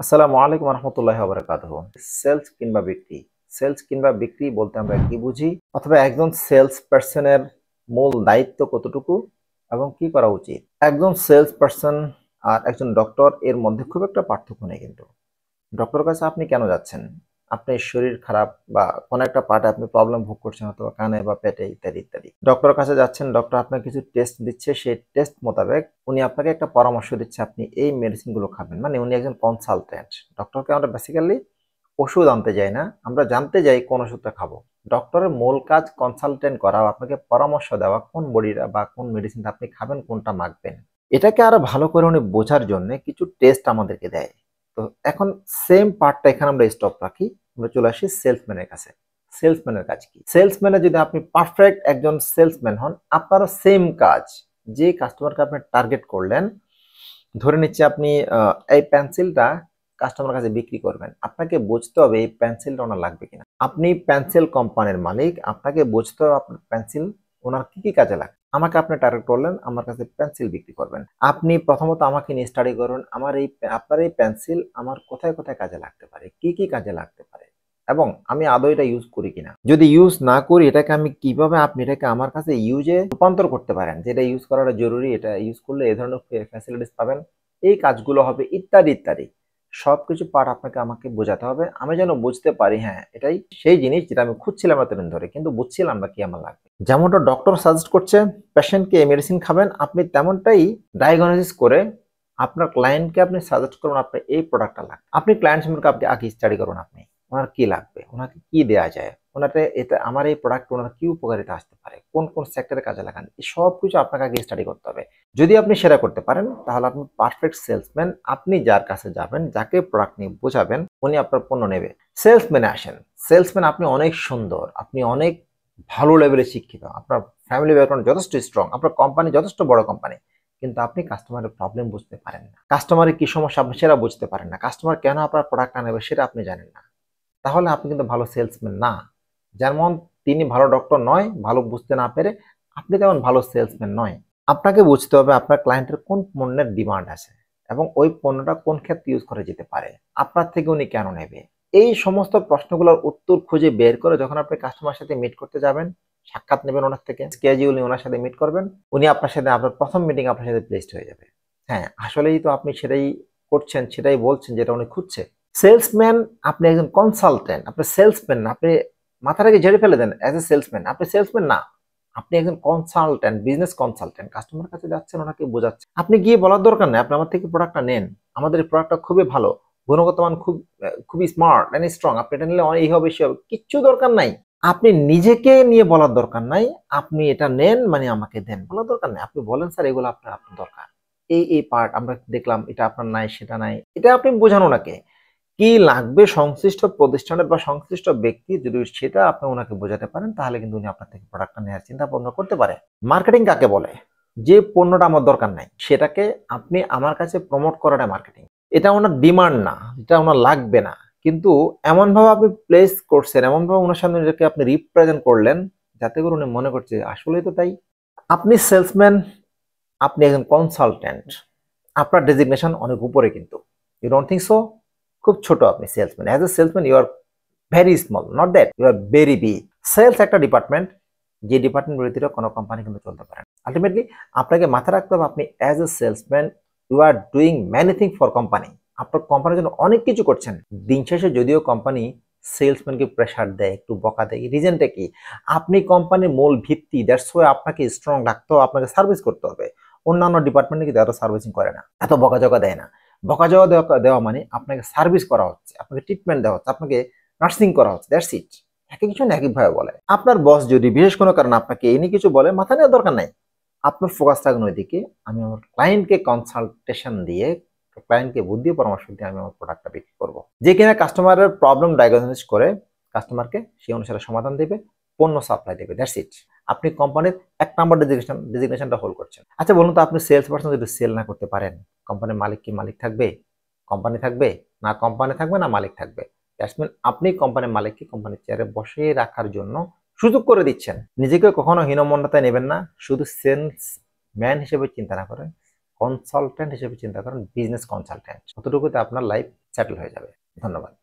আসসালামু আলাইকুম রহমতুল্লাহি ওয়া বারাকাতুহু। সেলস কিংবা বিক্রি। সেলস কিংবা বিক্রি বলতে আমরা কি বুঝি? অথবা একজন সেলস পারসনের মূল দায়িত্ব কতটুকু এবং কি করা উচিত? একজন সেলস পারসন আর একজন ডক্টর এর মধ্যে খুব একটা পার্থক্য নেই কিন্তু। ডক্টরের কাছে আপনি কেন যাচ্ছেন? আপনার শরীর খারাপ বা কোনো একটা পার্টে আপনি প্রবলেম ভোগ করছেন অথবা কানে বা পেটে ইত্যাদি ইত্যাদি। ডক্টরের কাছে যাচ্ছেন, ডক্টর আপনাকে কিছু টেস্ট দিচ্ছে, সেই টেস্ট মোতাবেক উনি আপনাকে একটা পরামর্শ দিচ্ছে আপনি এই মেডিসিনগুলো খাবেন। মানে উনি একজন কনসালটেন্ট। ডক্টরকে আমরা বেসিক্যালি ওষুধ আনতে যাই না, আমরা জানতে যাই কোন ওষুধটা খাবো। ডক্টরের মূল কাজ কনসালটেন্ট করা, আপনাকে পরামর্শ দেওয়া কোন বডিটা বা কোন মেডিসিনটা আপনি খাবেন, কোনটা মাখবেন। এটাকে আরো ভালো করে উনি বোঝার জন্য কিছু টেস্ট আমাদেরকে দেয়। তো এখন সেম পার্টটা এখানে আমরা স্টপ রাখি, আমরা চলে আসি সেলসম্যানের কাছে। সেলসম্যানের কাজ কি? সেলসম্যানে যদি আপনি পারফেক্ট একজন সেলসম্যান হন, আপনারও সেম কাজ। যে কাস্টমারকে আপনি টার্গেট করলেন, ধরে নিচ্ছি আপনি এই পেন্সিলটা কাস্টমার কাছে বিক্রি করবেন, আপনাকে বুঝতে হবে এই পেন্সিলটা ওনার লাগবে কিনা। আপনি পেন্সিল কোম্পানির মালিক, আপনাকে বুঝতে হবে আপনার পেন্সিল ওনার কি কি কাজে লাগে। আমাকে আপনি টার্গেট করলেন, আমার কাছে পেন্সিল বিক্রি করবেন। আপনি প্রথমত আমাকে নিয়ে স্টাডি করুন, আমার এই আপনার এই পেন্সিল আমার কোথায় কোথায় কাজে লাগতে পারে, কি কি কাজে লাগতে পারে, এবং আমি আদৌ এটা ইউজ করি কিনা। যদি ইউজ না করি, এটাকে আমি কিভাবে আপনি এটাকে আমার কাছে ইউজে রূপান্তর করতে পারেন, যেটা ইউজ করাটা জরুরি, এটা ইউজ করলে এই ধরনের ফ্যাসিলিটিস পাবেন, এই কাজগুলো হবে ইত্যাদি ইত্যাদি। সবকিছু পার্ট আপনাকে আমাকে বোঝাতে হবে, আমি যেন বুঝতে পারি হ্যাঁ এটাই সেই জিনিস যেটা আমি খুঁজছিলাম এতদিন ধরে, কিন্তু বুঝছিলাম না কি আমার লাগবে। যেমনটা ডক্টর সাজেস্ট করছে পেশেন্টকে এই মেডিসিন খাবেন, আপনি তেমনটাই ডায়াগনোসিস করে আপনার ক্লায়েন্টকে আপনি সাজেস্ট করুন আপনার এই প্রোডাক্টটা লাগবে। আপনি ক্লায়েন্ট সম্পর্কে আপনি আগে স্টাডি করুন, আপনি ওনার কি লাগবে, ওনাকে কি দেওয়া যায়, ওনাতে এটা আমার এই প্রোডাক্ট ওনার কি উপকারিতা আসতে পারে, কোন কোন সেক্টরে কাজে লাগান, এই সব কিছু আপনাকে আগে স্টাডি করতে হবে। যদি আপনি সেটা করতে পারেন তাহলে আপনি পারফেক্ট সেলসম্যান। আপনি যার কাছে যাবেন, যাকে প্রোডাক্ট নিয়ে বোঝাবেন, উনি আপনার পণ্য নেবে। সেলসম্যানে আসেন। সেলসম্যান আপনি অনেক সুন্দর, আপনি অনেক ভালো লেভেলে শিক্ষিত, আপনার ফ্যামিলি ব্যাকগ্রাউন্ড যথেষ্ট স্ট্রং, আপনার কোম্পানি যথেষ্ট বড় কোম্পানি, কিন্তু আপনি কাস্টমারের প্রবলেম বুঝতে পারেন না, কাস্টমারের কি সমস্যা আপনি সেটা বুঝতে পারেন না, কাস্টমার কেন আপনার প্রোডাক্টটা নেবে সেটা আপনি জানেন না, তাহলে আপনি কিন্তু ভালো সেলসম্যান না। যেমন তিনি ভালো ডক্টর নয়, ভালো বুঝতে না পেরে আপনি তেমন ভালো সেলসম্যান নয়। আপনাকে বুঝতে হবে আপনার ক্লায়েন্টের কোন পণ্যের ডিমান্ড আছে এবং ওই পণ্যটা কোন ক্ষেত্রে ইউজ করা যেতে পারে, আপনার থেকে উনি কেন নেবে। এই সমস্ত প্রশ্নগুলোর উত্তর খুঁজে বের করে যখন আপনি কাস্টমার সাথে মিট করতে যাবেন, সাক্ষাৎ নেবেন ওনার থেকে, স্কেজুয়ালি ওনার সাথে মিট করবেন, উনি আপনার সাথে আপনার প্রথম মিটিং আপনার সাথে প্লেসড হয়ে যাবে। হ্যাঁ, আসলেই তো আপনি সেটাই করছেন, সেটাই বলছেন যেটা উনি খুঁজছে। সেলসম্যান, আপনি একজন কনসালটেন্ট, আপনি সেলসম্যান না। আপনি মাথাটাকে ঝেড়ে ফেলে দেন, অ্যাজ এ সেলসম্যান আপনি সেলসম্যান না, আপনি একজন কনসালটেন্ট, বিজনেস কনসালটেন্ট। কাস্টমার কাছে যাচ্ছেন, ওনাকে বোঝাচ্ছেন। আপনি গিয়ে বলার দরকার নেই আপনি আমার থেকে প্রোডাক্টটা নেন, আমাদের এই প্রোডাক্টটা খুবই ভালো, গুণগত মান খুবই স্মার্ট এন্ড স্ট্রং, আপনি এটা নিলে এই হবে সে হবে, কিচ্ছু দরকার নাই। আপনি নিজেকে নিয়ে বলার দরকার নাই, আপনি এটা নেন মানে আমাকে দেন বলার দরকার নেই। আপনি বলেন স্যার এগুলো আপনার আপনার দরকার, এই পার্ট আমরা দেখলাম এটা আপনার নাই, সেটা নাই, এটা আপনি বোঝানো ওনাকে কি লাগবে সংশ্লিষ্ট প্রতিষ্ঠানের বা সংশ্লিষ্ট ব্যক্তি, যদি সেটা আপনি ওনাকে বোঝাতে পারেন তাহলে কিন্তু উনি আপনার থেকে প্রোডাক্টটা নেওয়ার চিন্তা ভাবনা করতে পারে। মার্কেটিং কাকে বলে? যে পণ্যটা আমার দরকার নাই সেটাকে আপনি আমার কাছে প্রমোট করাটা মার্কেটিং। এটা ওনার ডিমান্ড না, এটা ওনার লাগবে না, কিন্তু এমন ভাবে আপনি প্লেস করছেন, এমন ভাবে ওনার সামনে এটাকে আপনি রিপ্রেজেন্ট করলেন যাতে করে উনি মনে করছে আসলেই তো তাই। আপনি সেলসম্যান, আপনি একজন কনসালটেন্ট, আপনার ডেজিগনেশন অনেক উপরে, কিন্তু ইউ ডোন্ট থিঙ্ক সো? খুব ছোট আপনি salesman. As a salesman you are very small, not that you are very big. Sales একটা ডিপার্টমেন্ট, যে ডিপার্টমেন্ট ভিতরে কোনো কোম্পানি কিন্তু চলতে পারে না। আলটিমেটলি আপনাকে মাথায় রাখতে হবে আপনি as a salesman you are doing many thing for company. আপনার কোম্পানির জন্য অনেক কিছু করছেন। দিন শেষে যদিও কোম্পানি সেলসম্যানকে প্রেশার দেয়, একটু বকা দেয়, রিজনটা কি? আপনি কোম্পানির মূল ভিত্তি, দ্যাটস ওয়াই আপনাকে স্ট্রং রাখতে হবে, আপনাকে সার্ভিস করতে হবে। অন্যান্য ডিপার্টমেন্টে কিন্তু এত সার্ভিসিং করে না, এত বকাঝকা দেয় না। বকাঝকা দেওয়া মানে আপনাকে সার্ভিস করা হচ্ছে, আপনাকে ট্রিটমেন্ট দেওয়া হচ্ছে, আপনাকে নার্সিং করা হচ্ছে, দ্যাটস ইট। একই কিছু না একইভাবে বলে। আপনার বস যদি বিশেষ কোনো কারণে আপনাকে এই নিয়ে কিছু বলে, মাথা নেওয়ার দরকার নাই। আপনার ফোকাস থাকুন ওইদিকে, আমি আমার ক্লায়েন্টকে কনসালটেশন দিয়ে, ক্লায়েন্টকে বুদ্ধি পরামর্শ দিয়ে আমি আমার প্রোডাক্টটা বিক্রি করব। যে কিনা কাস্টমারের প্রবলেম ডায়াগনোসিস করে কাস্টমারকে সেই অনুসারে সমাধান দেবে, পণ্য সাপ্লাই দেবে, দ্যাটস ইট। আপনি কোম্পানির 1 নম্বর ডেজিগনেশনটা হোল্ড করছেন। আচ্ছা বলুন তো, আপনি সেলস পারসন যদি সেল না করতে পারেন, কোম্পানির মালিক কি মালিক থাকবে? কোম্পানি থাকবে? না কোম্পানি থাকবে না মালিক থাকবে। দ্যাটস মিন আপনি কোম্পানির মালিককে কোম্পানির চেয়ারে বসিয়ে রাখার জন্য সুযোগ করে দিচ্ছেন। নিজেকে কখনো হীনমন্যতায় নেবেন না, শুধু সেলস ম্যান হিসেবে চিন্তা না করে কনসালটেন্ট হিসেবে চিন্তা করেন, বিজনেস কনসালটেন্ট, ততটুকুতে আপনার লাইফ সেটেল হয়ে যাবে। ধন্যবাদ।